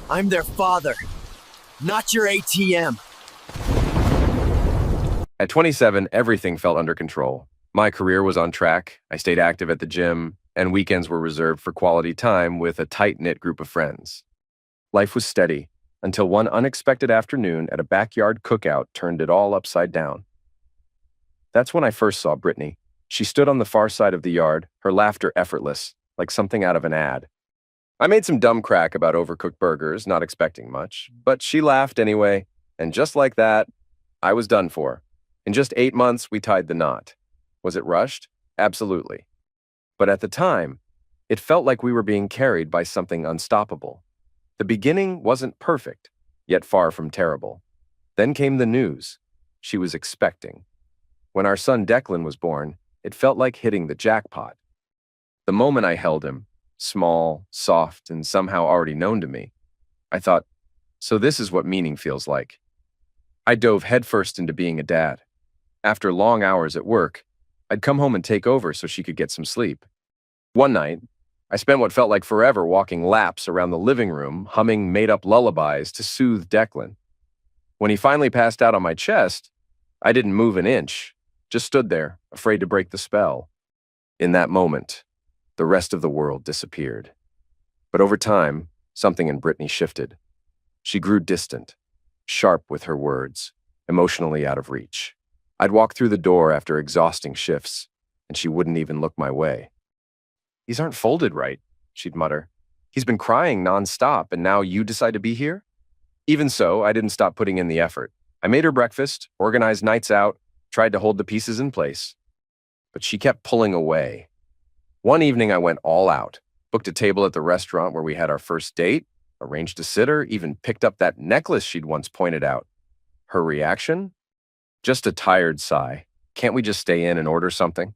I'm their father, not your ATM. At 27, everything felt under control. My career was on track, I stayed active at the gym, and weekends were reserved for quality time with a tight-knit group of friends. Life was steady, until one unexpected afternoon at a backyard cookout turned it all upside down. That's when I first saw Brittany. She stood on the far side of the yard, her laughter effortless, like something out of an ad. I made some dumb crack about overcooked burgers, not expecting much, but she laughed anyway, and just like that, I was done for. In just 8 months, we tied the knot. Was it rushed? Absolutely. But at the time, it felt like we were being carried by something unstoppable. The beginning wasn't perfect, yet far from terrible. Then came the news. She was expecting. When our son Declan was born, it felt like hitting the jackpot. The moment I held him, small, soft, and somehow already known to me, I thought, so this is what meaning feels like. I dove headfirst into being a dad. After long hours at work, I'd come home and take over so she could get some sleep. One night, I spent what felt like forever walking laps around the living room, humming made-up lullabies to soothe Declan. When he finally passed out on my chest, I didn't move an inch, just stood there, afraid to break the spell. In that moment, the rest of the world disappeared. But over time, something in Brittany shifted. She grew distant, sharp with her words, emotionally out of reach. I'd walk through the door after exhausting shifts, and she wouldn't even look my way. "These aren't folded right," she'd mutter. "He's been crying nonstop, and now you decide to be here?" Even so, I didn't stop putting in the effort. I made her breakfast, organized nights out, tried to hold the pieces in place. But she kept pulling away. One evening, I went all out, booked a table at the restaurant where we had our first date, arranged a sitter, even picked up that necklace she'd once pointed out. Her reaction? Just a tired sigh. "Can't we just stay in and order something?"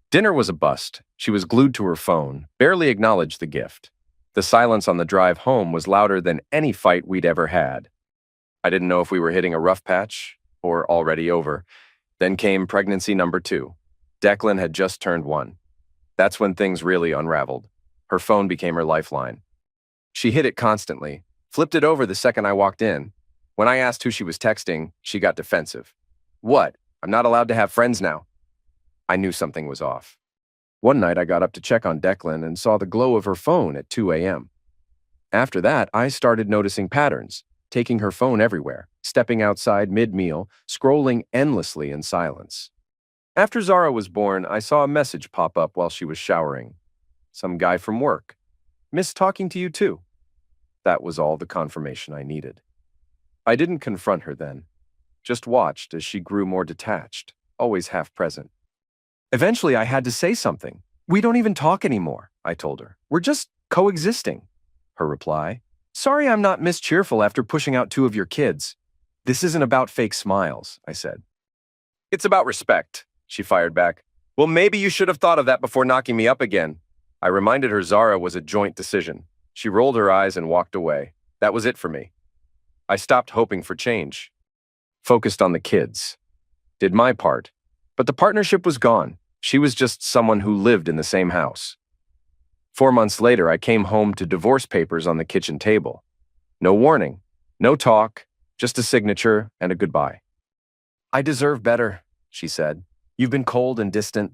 Dinner was a bust. She was glued to her phone, barely acknowledged the gift. The silence on the drive home was louder than any fight we'd ever had. I didn't know if we were hitting a rough patch or already over. Then came pregnancy number 2. Declan had just turned 1. That's when things really unraveled. Her phone became her lifeline. She hid it constantly, flipped it over the second I walked in. When I asked who she was texting, she got defensive. "What? I'm not allowed to have friends now." I knew something was off. One night I got up to check on Declan and saw the glow of her phone at 2 a.m. After that, I started noticing patterns, taking her phone everywhere, stepping outside mid-meal, scrolling endlessly in silence. After Zara was born, I saw a message pop up while she was showering. Some guy from work. "Miss talking to you too." That was all the confirmation I needed. I didn't confront her then, just watched as she grew more detached, always half present. Eventually, I had to say something. "We don't even talk anymore," I told her. "We're just coexisting." Her reply, "Sorry I'm not Miss Cheerful after pushing out 2 of your kids." "This isn't about fake smiles," I said. "It's about respect," she fired back. "Well, maybe you should have thought of that before knocking me up again." I reminded her Zara was a joint decision. She rolled her eyes and walked away. That was it for me. I stopped hoping for change. Focused on the kids. Did my part. But the partnership was gone. She was just someone who lived in the same house. 4 months later, I came home to divorce papers on the kitchen table. No warning, no talk, just a signature and a goodbye. "I deserve better," she said. "You've been cold and distant."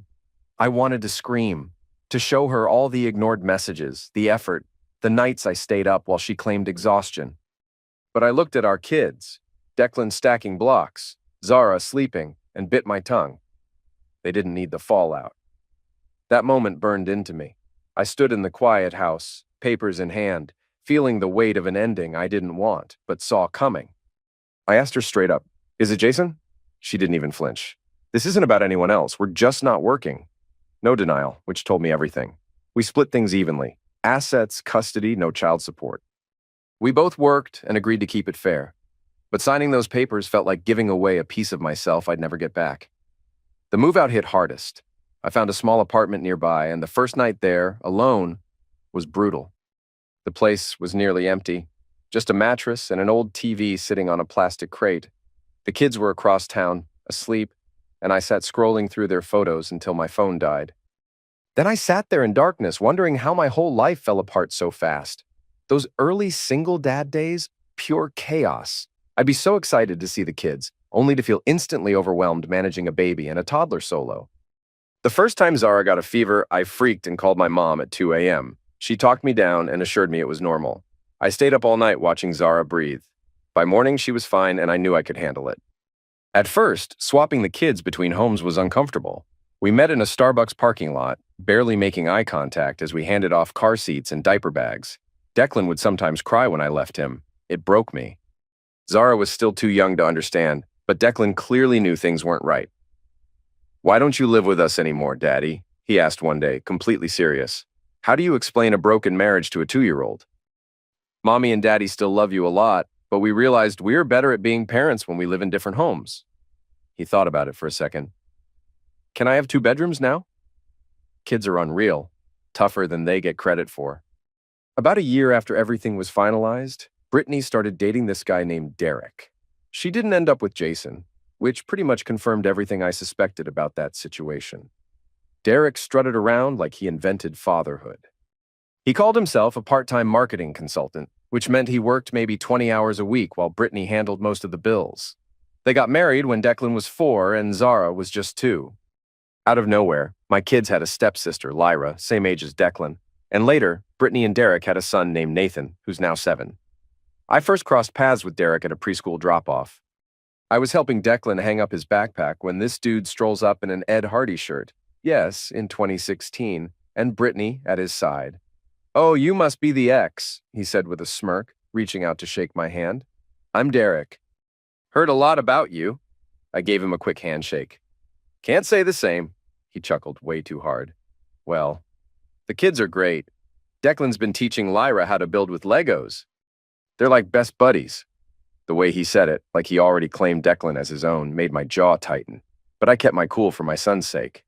I wanted to scream, to show her all the ignored messages, the effort, the nights I stayed up while she claimed exhaustion. But I looked at our kids, Declan stacking blocks, Zara sleeping, and bit my tongue. They didn't need the fallout. That moment burned into me. I stood in the quiet house, papers in hand, feeling the weight of an ending I didn't want, but saw coming. I asked her straight up, "Is it Jason?" She didn't even flinch. "This isn't about anyone else. We're just not working." No denial, which told me everything. We split things evenly. Assets, custody, no child support. We both worked and agreed to keep it fair. But signing those papers felt like giving away a piece of myself I'd never get back. The move-out hit hardest. I found a small apartment nearby, and the first night there, alone, was brutal. The place was nearly empty, just a mattress and an old TV sitting on a plastic crate. The kids were across town, asleep, and I sat scrolling through their photos until my phone died. Then I sat there in darkness, wondering how my whole life fell apart so fast. Those early single dad days, pure chaos. I'd be so excited to see the kids, only to feel instantly overwhelmed managing a baby and a toddler solo. The first time Zara got a fever, I freaked and called my mom at 2 a.m. She talked me down and assured me it was normal. I stayed up all night watching Zara breathe. By morning, she was fine and I knew I could handle it. At first, swapping the kids between homes was uncomfortable. We met in a Starbucks parking lot, barely making eye contact as we handed off car seats and diaper bags. Declan would sometimes cry when I left him. It broke me. Zara was still too young to understand, but Declan clearly knew things weren't right. "Why don't you live with us anymore, Daddy?" he asked one day, completely serious. "How do you explain a broken marriage to a 2-year-old? Mommy and Daddy still love you a lot, but we realized we're better at being parents when we live in different homes." He thought about it for a second. "Can I have 2 bedrooms now?" Kids are unreal, tougher than they get credit for. About a year after everything was finalized, Brittany started dating this guy named Derek. She didn't end up with Jason, which pretty much confirmed everything I suspected about that situation. Derek strutted around like he invented fatherhood. He called himself a part-time marketing consultant, which meant he worked maybe 20 hours a week while Brittany handled most of the bills. They got married when Declan was 4 and Zara was just 2. Out of nowhere, my kids had a stepsister, Lyra, same age as Declan, and later, Brittany and Derek had a son named Nathan, who's now 7. I first crossed paths with Derek at a preschool drop-off. I was helping Declan hang up his backpack when this dude strolls up in an Ed Hardy shirt. Yes, in 2016, and Brittany at his side. "Oh, you must be the ex," he said with a smirk, reaching out to shake my hand. "I'm Derek." "Heard a lot about you." I gave him a quick handshake. "Can't say the same." He chuckled way too hard. "Well, the kids are great. Declan's been teaching Lyra how to build with Legos. They're like best buddies." The way he said it, like he already claimed Declan as his own, made my jaw tighten. But I kept my cool for my son's sake.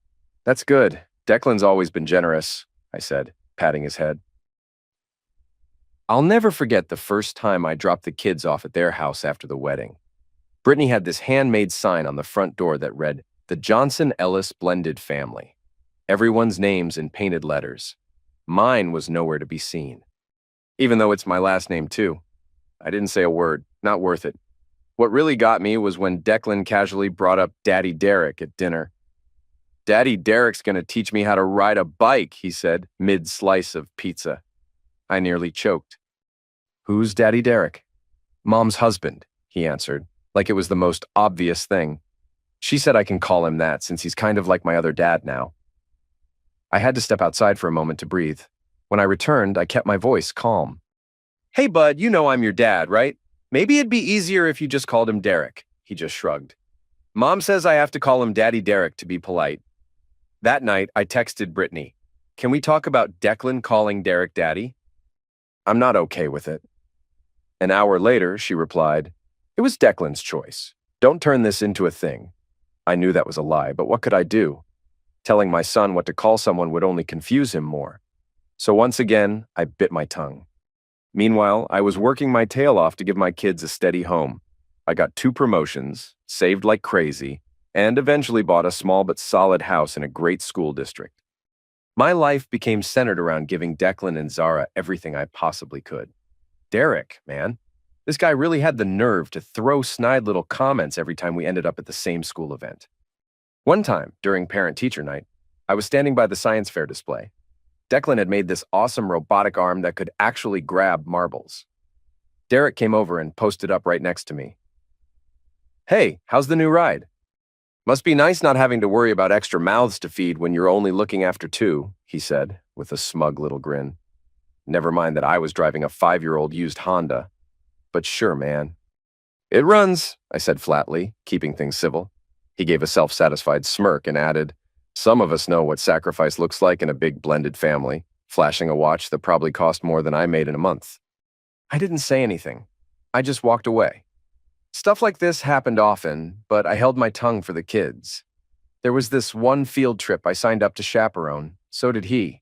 "That's good. Declan's always been generous," I said, patting his head. I'll never forget the first time I dropped the kids off at their house after the wedding. Brittany had this handmade sign on the front door that read, "The Johnson Ellis Blended Family." Everyone's names in painted letters. Mine was nowhere to be seen. Even though it's my last name too. I didn't say a word, not worth it. What really got me was when Declan casually brought up Daddy Derek at dinner. "Daddy Derek's gonna teach me how to ride a bike," he said, mid-slice of pizza. I nearly choked. "Who's Daddy Derek?" "Mom's husband," he answered, like it was the most obvious thing. "She said I can call him that since he's kind of like my other dad now." I had to step outside for a moment to breathe. When I returned, I kept my voice calm. "Hey, bud, you know I'm your dad, right? Maybe it'd be easier if you just called him Derek." He just shrugged. "Mom says I have to call him Daddy Derek to be polite." That night, I texted Brittany, "Can we talk about Declan calling Derek Daddy?" "I'm not okay with it." An hour later, she replied, "It was Declan's choice. Don't turn this into a thing." I knew that was a lie, but what could I do? Telling my son what to call someone would only confuse him more. So once again, I bit my tongue. Meanwhile, I was working my tail off to give my kids a steady home. I got 2 promotions, saved like crazy, and eventually bought a small but solid house in a great school district. My life became centered around giving Declan and Zara everything I possibly could. Derek, man. This guy really had the nerve to throw snide little comments every time we ended up at the same school event. One time, during parent-teacher night, I was standing by the science fair display. Declan had made this awesome robotic arm that could actually grab marbles. Derek came over and posted up right next to me. "Hey, how's the new ride?" "Must be nice not having to worry about extra mouths to feed when you're only looking after 2, he said, with a smug little grin. Never mind that I was driving a 5-year-old used Honda. But sure, man. "It runs," I said flatly, keeping things civil. He gave a self-satisfied smirk and added, "Some of us know what sacrifice looks like in a big blended family," flashing a watch that probably cost more than I made in a month. I didn't say anything. I just walked away. Stuff like this happened often, but I held my tongue for the kids. There was this one field trip I signed up to chaperone. So did he.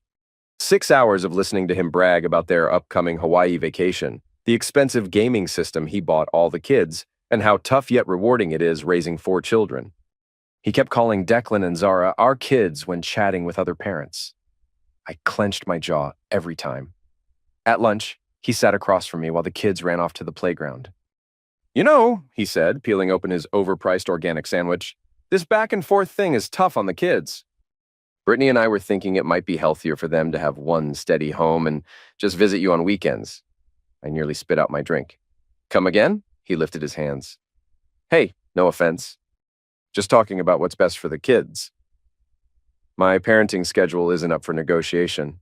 6 hours of listening to him brag about their upcoming Hawaii vacation, the expensive gaming system he bought all the kids, and how tough yet rewarding it is raising 4 children. He kept calling Declan and Zara our kids when chatting with other parents. I clenched my jaw every time. At lunch, He sat across from me while the kids ran off to the playground. "You know," he said, peeling open his overpriced organic sandwich, "this back and forth thing is tough on the kids." Brittany and I were thinking it might be healthier for them to have one steady home and just visit you on weekends. I nearly spit out my drink. "Come again?" He lifted his hands. "Hey, no offense. Just talking about what's best for the kids. My parenting schedule isn't up for negotiation,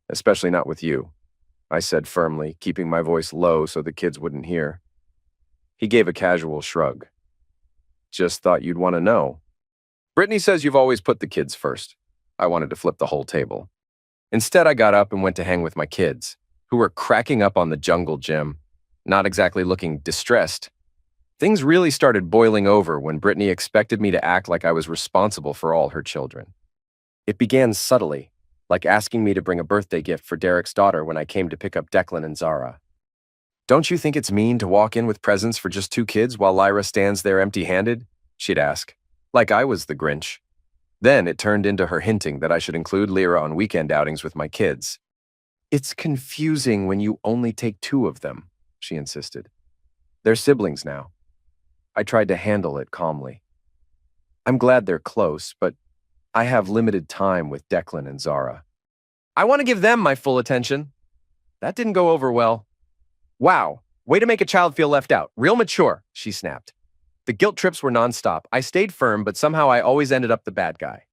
especially not with you," I said firmly, keeping my voice low so the kids wouldn't hear. He gave a casual shrug. "Just thought you'd want to know. Brittany says you've always put the kids first." I wanted to flip the whole table. Instead, I got up and went to hang with my kids, who were cracking up on the jungle gym, not exactly looking distressed. Things really started boiling over when Brittany expected me to act like I was responsible for all her children. It began subtly, like asking me to bring a birthday gift for Derek's daughter when I came to pick up Declan and Zara. "Don't you think it's mean to walk in with presents for just 2 kids while Lyra stands there empty-handed?" she'd ask, like I was the Grinch. Then it turned into her hinting that I should include Lyra on weekend outings with my kids. "It's confusing when you only take 2 of them," she insisted. "They're siblings now." I tried to handle it calmly. "I'm glad they're close, but I have limited time with Declan and Zara. I want to give them my full attention." That didn't go over well. "Wow, way to make a child feel left out. Real mature," she snapped. The guilt trips were nonstop. I stayed firm, but somehow I always ended up the bad guy.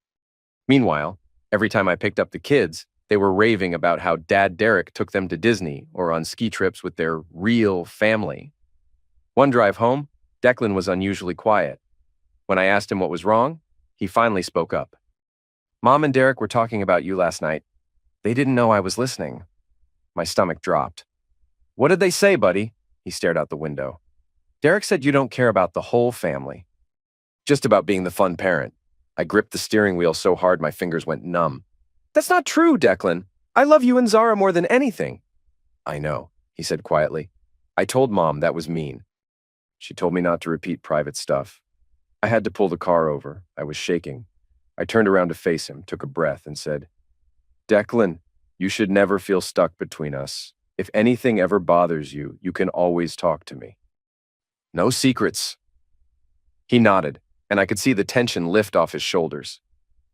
Meanwhile, every time I picked up the kids, they were raving about how Dad Derek took them to Disney or on ski trips with their real family. One drive home, Declan was unusually quiet. When I asked him what was wrong, he finally spoke up. "Mom and Derek were talking about you last night. They didn't know I was listening." My stomach dropped. "What did they say, buddy?" He stared out the window. "Derek said you don't care about the whole family. Just about being the fun parent." I gripped the steering wheel so hard my fingers went numb. "That's not true, Declan. I love you and Zara more than anything." "I know," he said quietly. "I told Mom that was mean. She told me not to repeat private stuff." I had to pull the car over. I was shaking. I turned around to face him, took a breath, and said, "Declan, you should never feel stuck between us. If anything ever bothers you, you can always talk to me. No secrets." He nodded, and I could see the tension lift off his shoulders.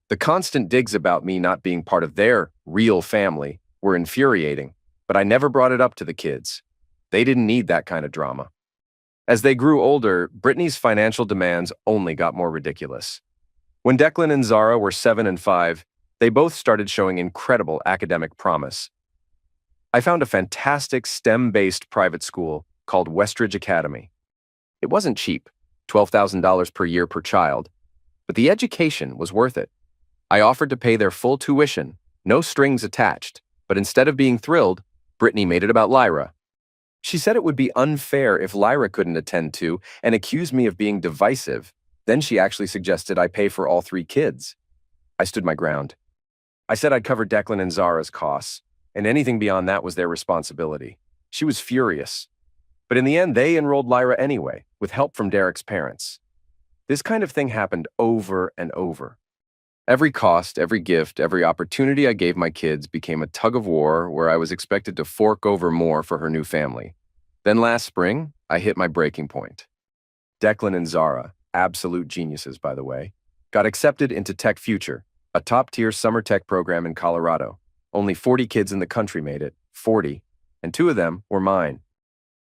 The constant digs about me not being part of their real family were infuriating, but I never brought it up to the kids. They didn't need that kind of drama. As they grew older, Brittany's financial demands only got more ridiculous. When Declan and Zara were 7 and 5, they both started showing incredible academic promise. I found a fantastic STEM-based private school called Westridge Academy. It wasn't cheap, $12,000 per year per child, but the education was worth it. I offered to pay their full tuition, no strings attached, but instead of being thrilled, Brittany made it about Lyra. She said it would be unfair if Lyra couldn't attend to and accused me of being divisive. Then she actually suggested I pay for all 3 kids. I stood my ground. I said I'd cover Declan and Zara's costs, and anything beyond that was their responsibility. She was furious. But in the end, they enrolled Lyra anyway, with help from Derek's parents. This kind of thing happened over and over. Every cost, every gift, every opportunity I gave my kids became a tug of war where I was expected to fork over more for her new family. Then last spring, I hit my breaking point. Declan and Zara, absolute geniuses by the way, got accepted into Tech Future, a top-tier summer tech program in Colorado. Only 40 kids in the country made it, 40, and 2 of them were mine.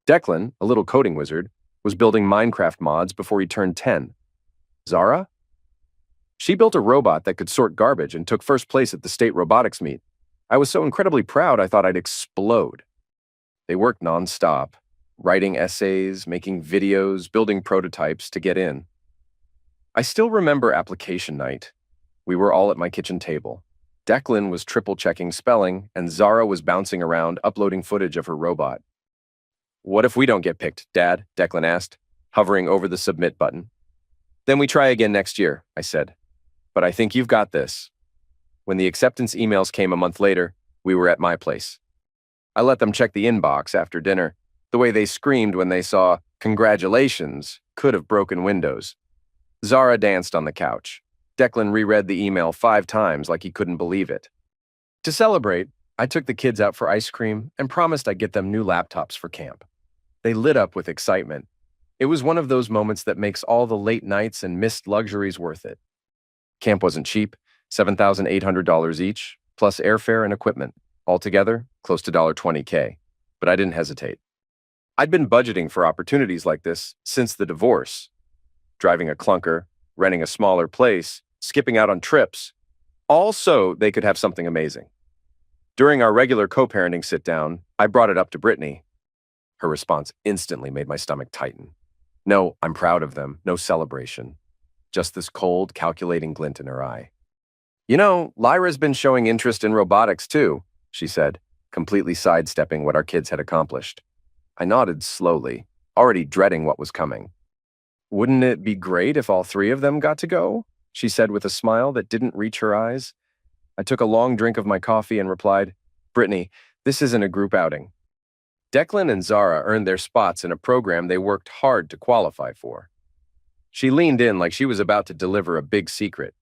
Declan, a little coding wizard, was building Minecraft mods before he turned 10. Zara? She built a robot that could sort garbage and took first place at the state robotics meet. I was so incredibly proud I thought I'd explode. They worked nonstop, writing essays, making videos, building prototypes to get in. I still remember application night. We were all at my kitchen table. Declan was triple-checking spelling, and Zara was bouncing around, uploading footage of her robot. "What if we don't get picked, Dad?" Declan asked, hovering over the submit button. "Then we try again next year," I said. "But I think you've got this." When the acceptance emails came a month later, we were at my place. I let them check the inbox after dinner. The way they screamed when they saw "congratulations" could have broken windows. Zara danced on the couch. Declan reread the email 5 times like he couldn't believe it. To celebrate, I took the kids out for ice cream and promised I'd get them new laptops for camp. They lit up with excitement. It was one of those moments that makes all the late nights and missed luxuries worth it. Camp wasn't cheap, $7,800 each, plus airfare and equipment. Altogether, close to $20K. But I didn't hesitate. I'd been budgeting for opportunities like this since the divorce. Driving a clunker, renting a smaller place, skipping out on trips, all so they could have something amazing. During our regular co-parenting sit-down, I brought it up to Brittany. Her response instantly made my stomach tighten. No, I'm proud of them, no celebration. Just this cold, calculating glint in her eye. You know, Lyra's been showing interest in robotics too, she said, completely sidestepping what our kids had accomplished. I nodded slowly, already dreading what was coming. Wouldn't it be great if all three of them got to go? She said with a smile that didn't reach her eyes. I took a long drink of my coffee and replied, Brittany, this isn't a group outing. Declan and Zara earned their spots in a program they worked hard to qualify for. She leaned in like she was about to deliver a big secret.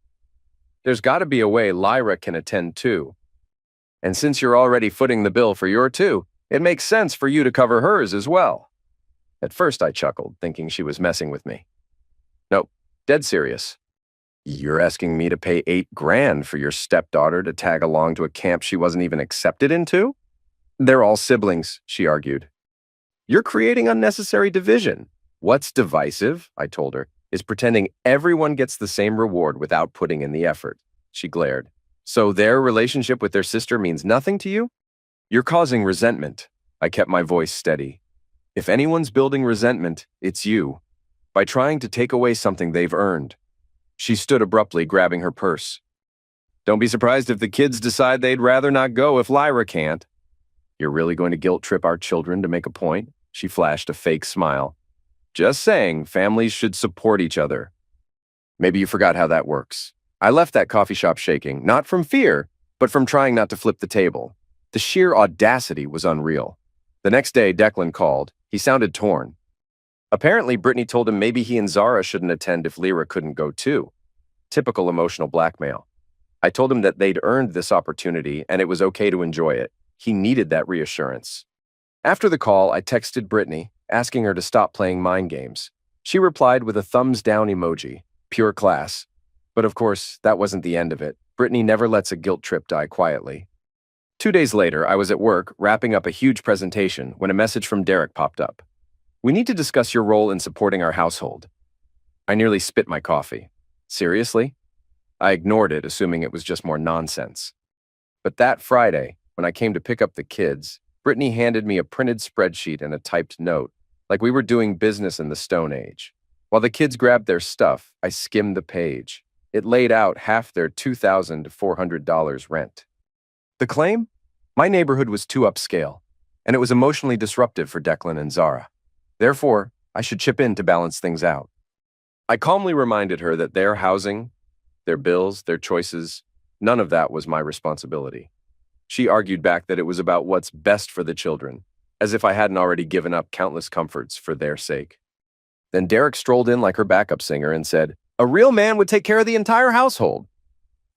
There's got to be a way Lyra can attend too. And since you're already footing the bill for your two, it makes sense for you to cover hers as well. At first I chuckled, thinking she was messing with me. Nope, dead serious. You're asking me to pay $8,000 for your stepdaughter to tag along to a camp she wasn't even accepted into? They're all siblings, she argued. You're creating unnecessary division. What's divisive, I told her, is pretending everyone gets the same reward without putting in the effort. She glared. So their relationship with their sister means nothing to you? You're causing resentment. I kept my voice steady. If anyone's building resentment, it's you. By trying to take away something they've earned. She stood abruptly, grabbing her purse. Don't be surprised if the kids decide they'd rather not go if Lyra can't. You're really going to guilt-trip our children to make a point? She flashed a fake smile. Just saying, families should support each other. Maybe you forgot how that works. I left that coffee shop shaking, not from fear, but from trying not to flip the table. The sheer audacity was unreal. The next day, Declan called. He sounded torn. Apparently, Brittany told him maybe he and Zara shouldn't attend if Lyra couldn't go too. Typical emotional blackmail. I told him that they'd earned this opportunity and it was okay to enjoy it. He needed that reassurance. After the call, I texted Brittany, asking her to stop playing mind games. She replied with a thumbs down emoji. Pure class. But of course, that wasn't the end of it. Brittany never lets a guilt trip die quietly. 2 days later, I was at work, wrapping up a huge presentation, when a message from Derek popped up. We need to discuss your role in supporting our household. I nearly spit my coffee. Seriously? I ignored it, assuming it was just more nonsense. But that Friday, when I came to pick up the kids, Brittany handed me a printed spreadsheet and a typed note, like we were doing business in the Stone Age. While the kids grabbed their stuff, I skimmed the page. It laid out half their $2,400 rent. The claim? My neighborhood was too upscale, and it was emotionally disruptive for Declan and Zara. Therefore, I should chip in to balance things out. I calmly reminded her that their housing, their bills, their choices, none of that was my responsibility. She argued back that it was about what's best for the children, as if I hadn't already given up countless comforts for their sake. Then Derek strolled in like her backup singer and said, "A real man would take care of the entire household."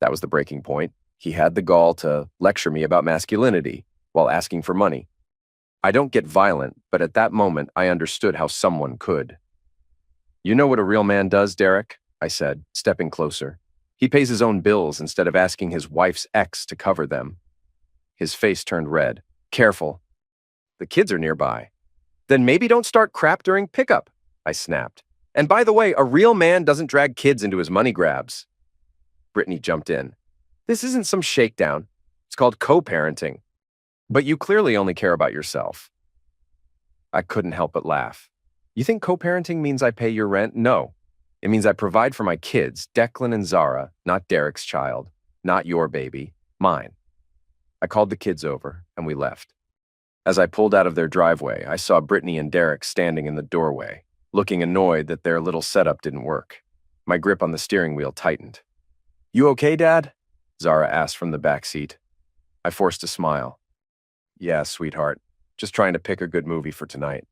That was the breaking point. He had the gall to lecture me about masculinity while asking for money. I don't get violent, but at that moment, I understood how someone could. You know what a real man does, Derek? I said, stepping closer. He pays his own bills instead of asking his wife's ex to cover them. His face turned red. Careful. The kids are nearby. Then maybe don't start crap during pickup, I snapped. And by the way, a real man doesn't drag kids into his money grabs. Brittany jumped in. This isn't some shakedown. It's called co-parenting. But you clearly only care about yourself. I couldn't help but laugh. You think co-parenting means I pay your rent? No. It means I provide for my kids, Declan and Zara, not Derek's child, not your baby, mine. I called the kids over, and we left. As I pulled out of their driveway, I saw Brittany and Derek standing in the doorway, looking annoyed that their little setup didn't work. My grip on the steering wheel tightened. You okay, Dad? Zara asked from the back seat. I forced a smile. Yeah, sweetheart. Just trying to pick a good movie for tonight.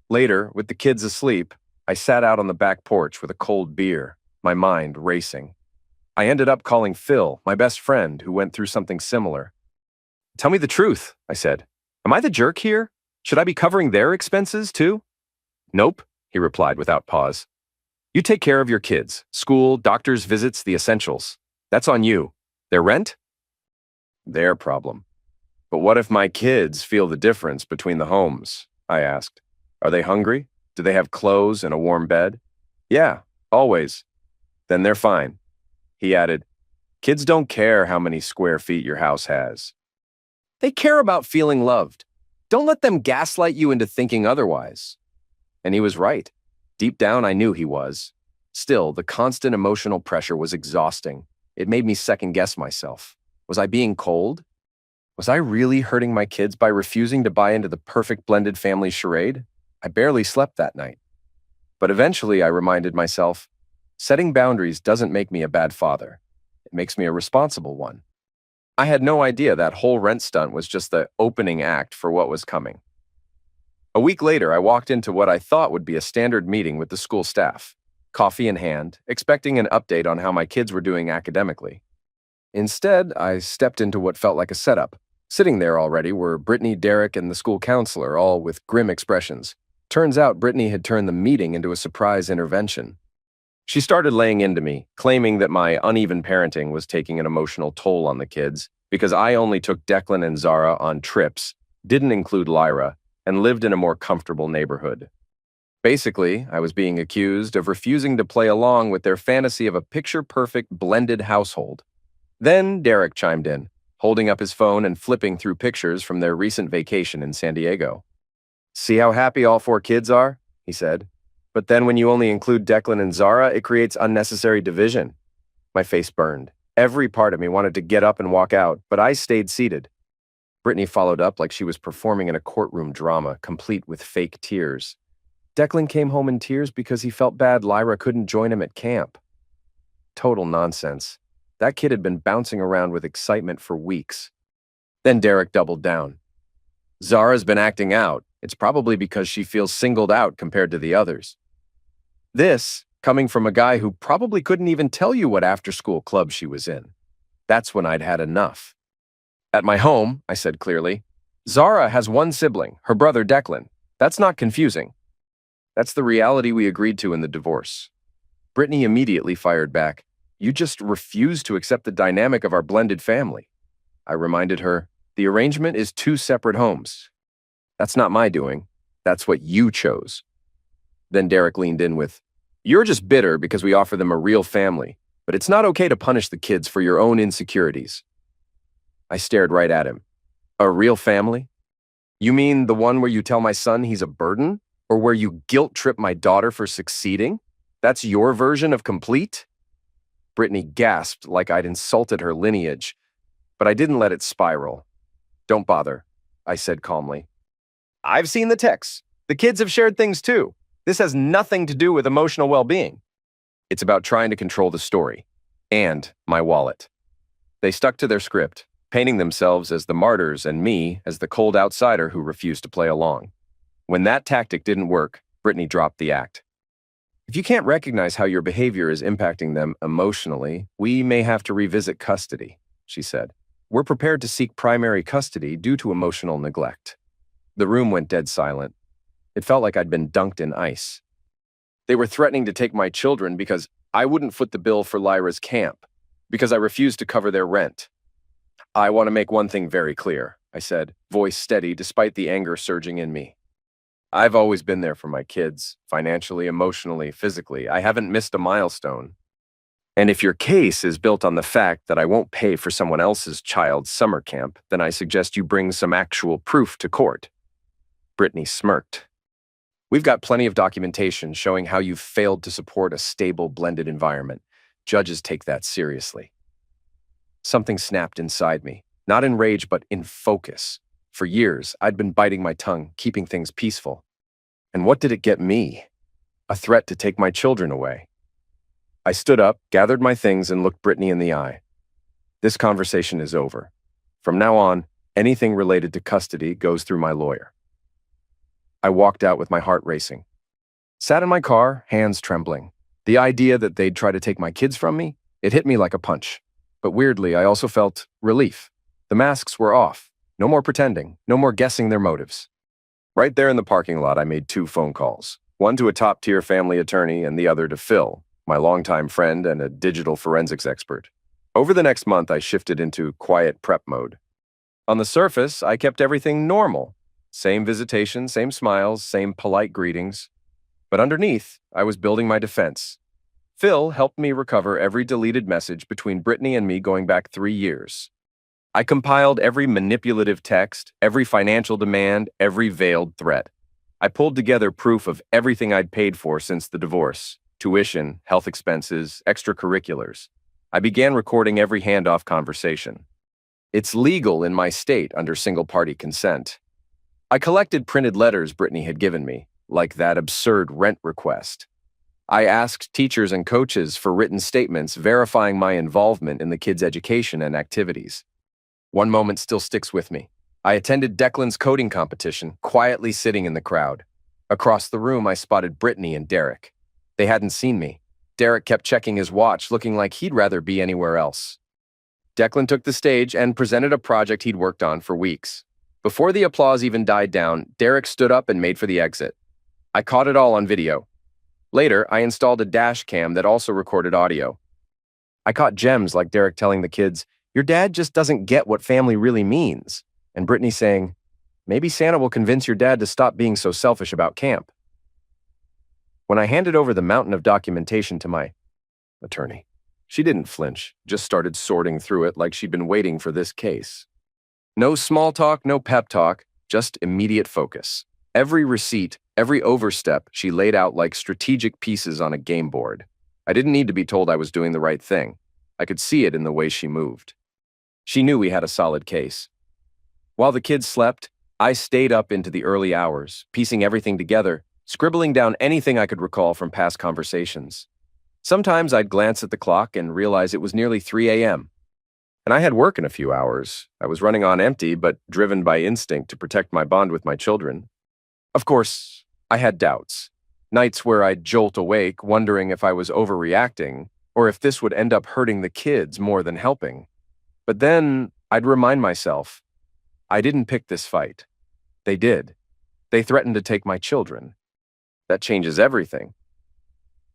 Later, with the kids asleep, I sat out on the back porch with a cold beer, my mind racing. I ended up calling Phil, my best friend, who went through something similar. Tell me the truth, I said. Am I the jerk here? Should I be covering their expenses too? Nope, he replied without pause. You take care of your kids, school, doctor's visits, the essentials. That's on you. Their rent? Their problem. But what if my kids feel the difference between the homes? I asked. Are they hungry? Do they have clothes and a warm bed? Yeah, always. Then they're fine. He added, kids don't care how many square feet your house has. They care about feeling loved. Don't let them gaslight you into thinking otherwise. And he was right. Deep down, I knew he was. Still, the constant emotional pressure was exhausting. It made me second-guess myself. Was I being cold? Was I really hurting my kids by refusing to buy into the perfect blended family charade? I barely slept that night. But eventually, I reminded myself, setting boundaries doesn't make me a bad father. It makes me a responsible one. I had no idea that whole rent stunt was just the opening act for what was coming. A week later, I walked into what I thought would be a standard meeting with the school staff, coffee in hand, expecting an update on how my kids were doing academically. Instead, I stepped into what felt like a setup. Sitting there already were Brittany, Derek, and the school counselor, all with grim expressions. Turns out Brittany had turned the meeting into a surprise intervention. She started laying into me, claiming that my uneven parenting was taking an emotional toll on the kids because I only took Declan and Zara on trips, didn't include Lyra, and lived in a more comfortable neighborhood. Basically, I was being accused of refusing to play along with their fantasy of a picture-perfect blended household. Then Derek chimed in, holding up his phone and flipping through pictures from their recent vacation in San Diego. See how happy all 4 kids are? He said. But then when you only include Declan and Zara, it creates unnecessary division. My face burned. Every part of me wanted to get up and walk out, but I stayed seated. Brittany followed up like she was performing in a courtroom drama, complete with fake tears. Declan came home in tears because he felt bad Lyra couldn't join him at camp. Total nonsense. That kid had been bouncing around with excitement for weeks. Then Derek doubled down. Zara's been acting out. It's probably because she feels singled out compared to the others. This, coming from a guy who probably couldn't even tell you what after-school club she was in. That's when I'd had enough. At my home, I said clearly, Zara has one sibling, her brother Declan. That's not confusing. That's the reality we agreed to in the divorce. Brittany immediately fired back. You just refuse to accept the dynamic of our blended family. I reminded her, the arrangement is 2 separate homes. That's not my doing. That's what you chose. Then Derek leaned in with, you're just bitter because we offer them a real family, but it's not okay to punish the kids for your own insecurities. I stared right at him. A real family? You mean the one where you tell my son he's a burden? Or where you guilt-trip my daughter for succeeding? That's your version of complete? Brittany gasped like I'd insulted her lineage, but I didn't let it spiral. Don't bother, I said calmly. I've seen the texts. The kids have shared things too. This has nothing to do with emotional well-being. It's about trying to control the story. And my wallet. They stuck to their script, painting themselves as the martyrs and me as the cold outsider who refused to play along. When that tactic didn't work, Brittany dropped the act. If you can't recognize how your behavior is impacting them emotionally, we may have to revisit custody, she said. We're prepared to seek primary custody due to emotional neglect. The room went dead silent. It felt like I'd been dunked in ice. They were threatening to take my children because I wouldn't foot the bill for Lyra's camp, because I refused to cover their rent. I want to make one thing very clear, I said, voice steady despite the anger surging in me. I've always been there for my kids, financially, emotionally, physically. I haven't missed a milestone. And if your case is built on the fact that I won't pay for someone else's child's summer camp, then I suggest you bring some actual proof to court. Brittany smirked. We've got plenty of documentation showing how you've failed to support a stable, blended environment. Judges take that seriously. Something snapped inside me, not in rage, but in focus. For years, I'd been biting my tongue, keeping things peaceful. And what did it get me? A threat to take my children away. I stood up, gathered my things, and looked Brittany in the eye. This conversation is over. From now on, anything related to custody goes through my lawyer. I walked out with my heart racing. Sat in my car, hands trembling. The idea that they'd try to take my kids from me, it hit me like a punch. But weirdly, I also felt relief. The masks were off. No more pretending, no more guessing their motives. Right there in the parking lot, I made 2 phone calls, one to a top-tier family attorney and the other to Phil, my longtime friend and a digital forensics expert. Over the next month, I shifted into quiet prep mode. On the surface, I kept everything normal. Same visitation, same smiles, same polite greetings. But underneath, I was building my defense. Phil helped me recover every deleted message between Brittany and me going back 3 years. I compiled every manipulative text, every financial demand, every veiled threat. I pulled together proof of everything I'd paid for since the divorce: tuition, health expenses, extracurriculars. I began recording every handoff conversation. It's legal in my state under single-party consent. I collected printed letters Brittany had given me, like that absurd rent request. I asked teachers and coaches for written statements verifying my involvement in the kids' education and activities. One moment still sticks with me. I attended Declan's coding competition, quietly sitting in the crowd. Across the room, I spotted Brittany and Derek. They hadn't seen me. Derek kept checking his watch, looking like he'd rather be anywhere else. Declan took the stage and presented a project he'd worked on for weeks. Before the applause even died down, Derek stood up and made for the exit. I caught it all on video. Later, I installed a dash cam that also recorded audio. I caught gems like Derek telling the kids, "Your dad just doesn't get what family really means," and Brittany saying, "Maybe Santa will convince your dad to stop being so selfish about camp." When I handed over the mountain of documentation to my attorney, she didn't flinch, just started sorting through it like she'd been waiting for this case. No small talk, no pep talk, just immediate focus. Every receipt, every overstep, she laid out like strategic pieces on a game board. I didn't need to be told I was doing the right thing. I could see it in the way she moved. She knew we had a solid case. While the kids slept, I stayed up into the early hours, piecing everything together, scribbling down anything I could recall from past conversations. Sometimes I'd glance at the clock and realize it was nearly 3 a.m. And I had work in a few hours. I was running on empty, but driven by instinct to protect my bond with my children. Of course, I had doubts. Nights where I'd jolt awake, wondering if I was overreacting, or if this would end up hurting the kids more than helping. But then I'd remind myself, I didn't pick this fight. They did. They threatened to take my children. That changes everything.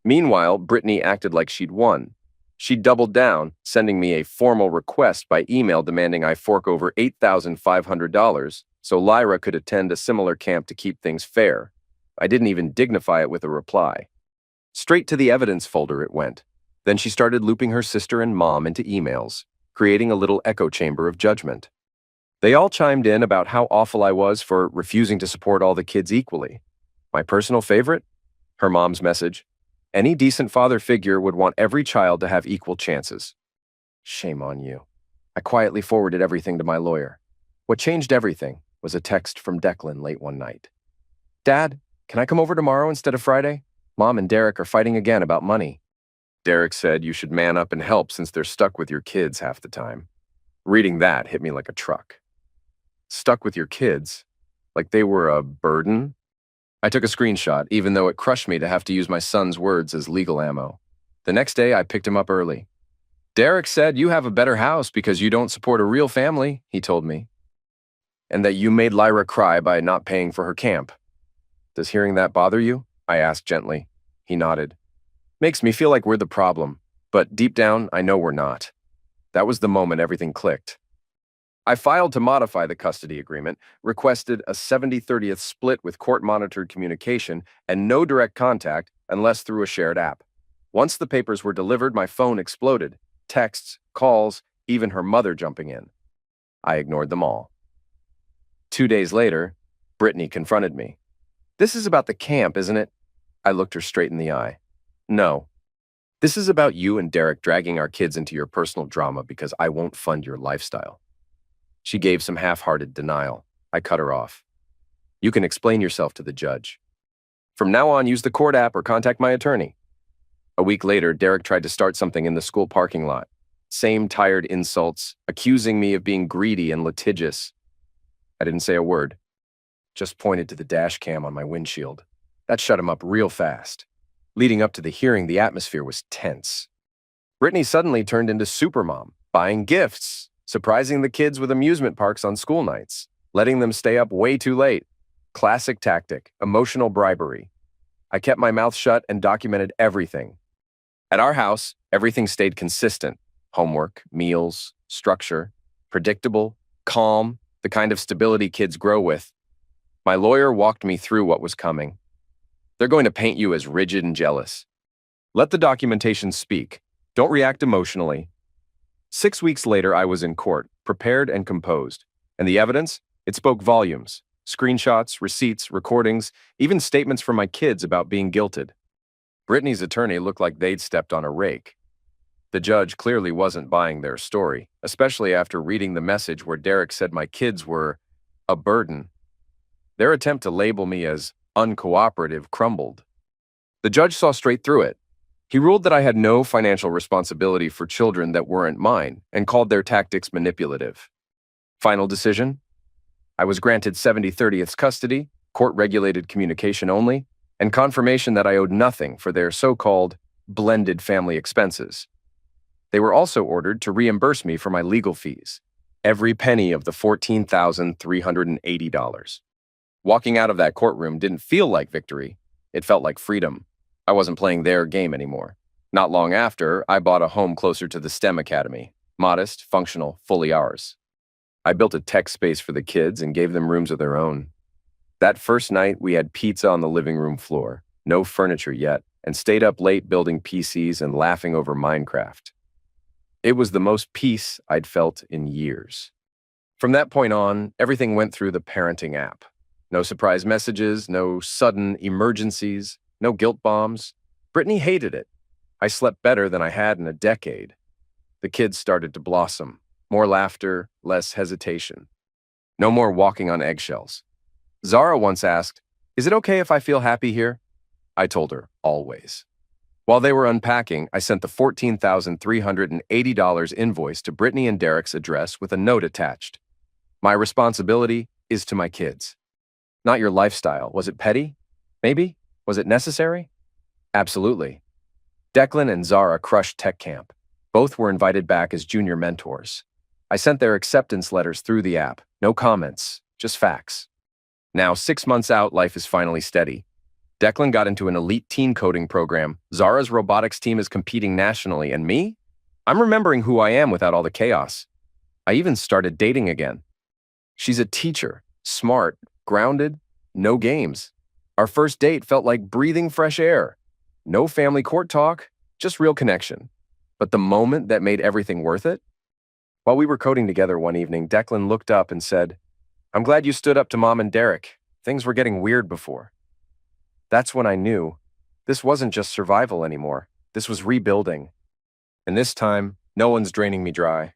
Meanwhile, Brittany acted like she'd won. She doubled down, sending me a formal request by email demanding I fork over $8,500 so Lyra could attend a similar camp to keep things fair. I didn't even dignify it with a reply. Straight to the evidence folder it went. Then she started looping her sister and mom into emails, creating a little echo chamber of judgment. They all chimed in about how awful I was for refusing to support all the kids equally. My personal favorite? Her mom's message. Any decent father figure would want every child to have equal chances. Shame on you. I quietly forwarded everything to my lawyer. What changed everything was a text from Declan late one night. "Dad, can I come over tomorrow instead of Friday? Mom and Derek are fighting again about money." Derek said you should man up and help since they're stuck with your kids half the time. Reading that hit me like a truck. Stuck with your kids? Like they were a burden? I took a screenshot, even though it crushed me to have to use my son's words as legal ammo. The next day, I picked him up early. "Derek said you have a better house because you don't support a real family," he told me. "And that you made Lyra cry by not paying for her camp. Does hearing that bother you?" I asked gently. He nodded. "Makes me feel like we're the problem, but deep down, I know we're not." That was the moment everything clicked. I filed to modify the custody agreement, requested a 70/30th split with court-monitored communication and no direct contact unless through a shared app. Once the papers were delivered, my phone exploded. Texts, calls, even her mother jumping in. I ignored them all. 2 days later, Brittany confronted me. "This is about the camp, isn't it?" I looked her straight in the eye. "No. This is about you and Derek dragging our kids into your personal drama because I won't fund your lifestyle." She gave some half-hearted denial. I cut her off. "You can explain yourself to the judge. From now on, use the court app or contact my attorney." A week later, Derek tried to start something in the school parking lot. Same tired insults, accusing me of being greedy and litigious. I didn't say a word, just pointed to the dash cam on my windshield. That shut him up real fast. Leading up to the hearing, the atmosphere was tense. Brittany suddenly turned into supermom, buying gifts, surprising the kids with amusement parks on school nights, letting them stay up way too late. Classic tactic, emotional bribery. I kept my mouth shut and documented everything. At our house, everything stayed consistent. Homework, meals, structure, predictable, calm, the kind of stability kids grow with. My lawyer walked me through what was coming. They're going to paint you as rigid and jealous. Let the documentation speak. Don't react emotionally. 6 weeks later, I was in court, prepared and composed. And the evidence? It spoke volumes. Screenshots, receipts, recordings, even statements from my kids about being guilted. Brittany's attorney looked like they'd stepped on a rake. The judge clearly wasn't buying their story, especially after reading the message where Derek said my kids were a burden. Their attempt to label me as uncooperative crumbled. The judge saw straight through it. He ruled that I had no financial responsibility for children that weren't mine and called their tactics manipulative. Final decision? I was granted 70/30ths custody, court-regulated communication only, and confirmation that I owed nothing for their so-called blended family expenses. They were also ordered to reimburse me for my legal fees, every penny of the $14,380. Walking out of that courtroom didn't feel like victory. It felt like freedom. I wasn't playing their game anymore. Not long after, I bought a home closer to the STEM Academy. Modest, functional, fully ours. I built a tech space for the kids and gave them rooms of their own. That first night, we had pizza on the living room floor, no furniture yet, and stayed up late building PCs and laughing over Minecraft. It was the most peace I'd felt in years. From that point on, everything went through the parenting app. No surprise messages, no sudden emergencies, no guilt bombs. Brittany hated it. I slept better than I had in a decade. The kids started to blossom. More laughter, less hesitation. No more walking on eggshells. Zara once asked, "Is it okay if I feel happy here?" I told her, always. While they were unpacking, I sent the $14,380 invoice to Brittany and Derek's address with a note attached. My responsibility is to my kids. Not your lifestyle. Was it petty? Maybe? Was it necessary? Absolutely. Declan and Zara crushed tech camp. Both were invited back as junior mentors. I sent their acceptance letters through the app. No comments, just facts. Now, 6 months out, life is finally steady. Declan got into an elite teen coding program. Zara's robotics team is competing nationally. And me? I'm remembering who I am without all the chaos. I even started dating again. She's a teacher, smart, grounded, no games. Our first date felt like breathing fresh air. No family court talk, just real connection. But the moment that made everything worth it? While we were coding together one evening, Declan looked up and said, "I'm glad you stood up to Mom and Derek. Things were getting weird before." That's when I knew this wasn't just survival anymore. This was rebuilding. And this time, no one's draining me dry.